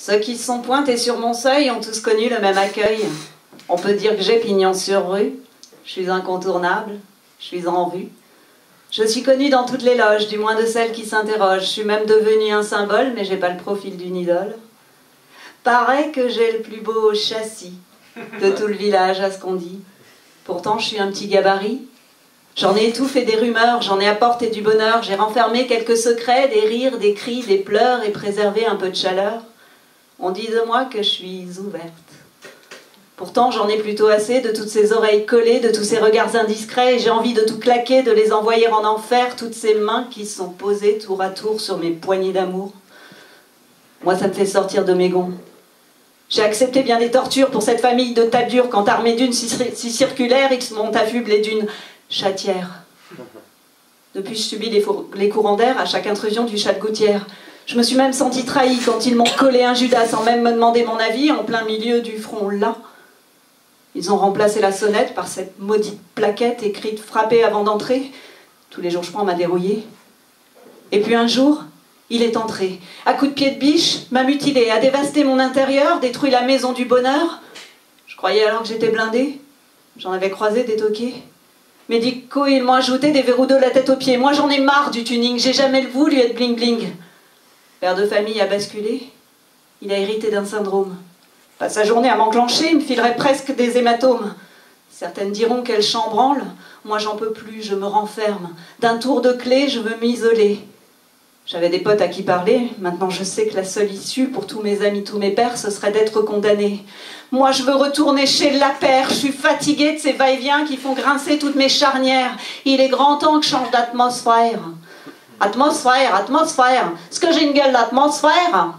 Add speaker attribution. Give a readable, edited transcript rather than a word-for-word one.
Speaker 1: Ceux qui se sont pointés sur mon seuil ont tous connu le même accueil. On peut dire que j'ai pignon sur rue. Je suis incontournable, je suis en vue. Je suis connue dans toutes les loges, du moins de celles qui s'interrogent. Je suis même devenue un symbole, mais j'ai pas le profil d'une idole. Paraît que j'ai le plus beau châssis de tout le village, à ce qu'on dit. Pourtant, je suis un petit gabarit. J'en ai étouffé des rumeurs, j'en ai apporté du bonheur. J'ai renfermé quelques secrets, des rires, des cris, des pleurs et préservé un peu de chaleur. On dit de moi que je suis ouverte. Pourtant, j'en ai plutôt assez de toutes ces oreilles collées, de tous ces regards indiscrets, et j'ai envie de tout claquer, de les envoyer en enfer, toutes ces mains qui sont posées tour à tour sur mes poignées d'amour. Moi, ça me fait sortir de mes gonds. J'ai accepté bien des tortures pour cette famille de tas durs, quand armés d'une si circulaire, ils m'ont affublé d'une chatière. Depuis, je subis les courants d'air à chaque intrusion du chat de gouttière. Je me suis même sentie trahie quand ils m'ont collé un Judas sans même me demander mon avis, en plein milieu du front là. Ils ont remplacé la sonnette par cette maudite plaquette écrite « Frapper avant d'entrer ». Tous les jours, je prends ma dérouillée. Et puis un jour, il est entré. À coups de pied de biche, m'a mutilé, a dévasté mon intérieur, détruit la maison du bonheur. Je croyais alors que j'étais blindée. J'en avais croisé des toqués. Médicaux, ils m'ont ajouté des verrous de la tête aux pieds. Moi, j'en ai marre du tuning. J'ai jamais voulu être bling-bling. Père de famille a basculé. Il a hérité d'un syndrome. Passe sa journée à m'enclencher, il me filerait presque des hématomes. Certaines diront qu'elle chambranle. Moi, j'en peux plus, je me renferme. D'un tour de clé, je veux m'isoler. J'avais des potes à qui parler. Maintenant, je sais que la seule issue pour tous mes amis, tous mes pères, ce serait d'être condamné. Moi, je veux retourner chez la paire. Je suis fatiguée de ces va-et-vient qui font grincer toutes mes charnières. Il est grand temps que je change d'atmosphère. Atmosphère, atmosphère. Est-ce que j'ai une gueule d'atmosphère ?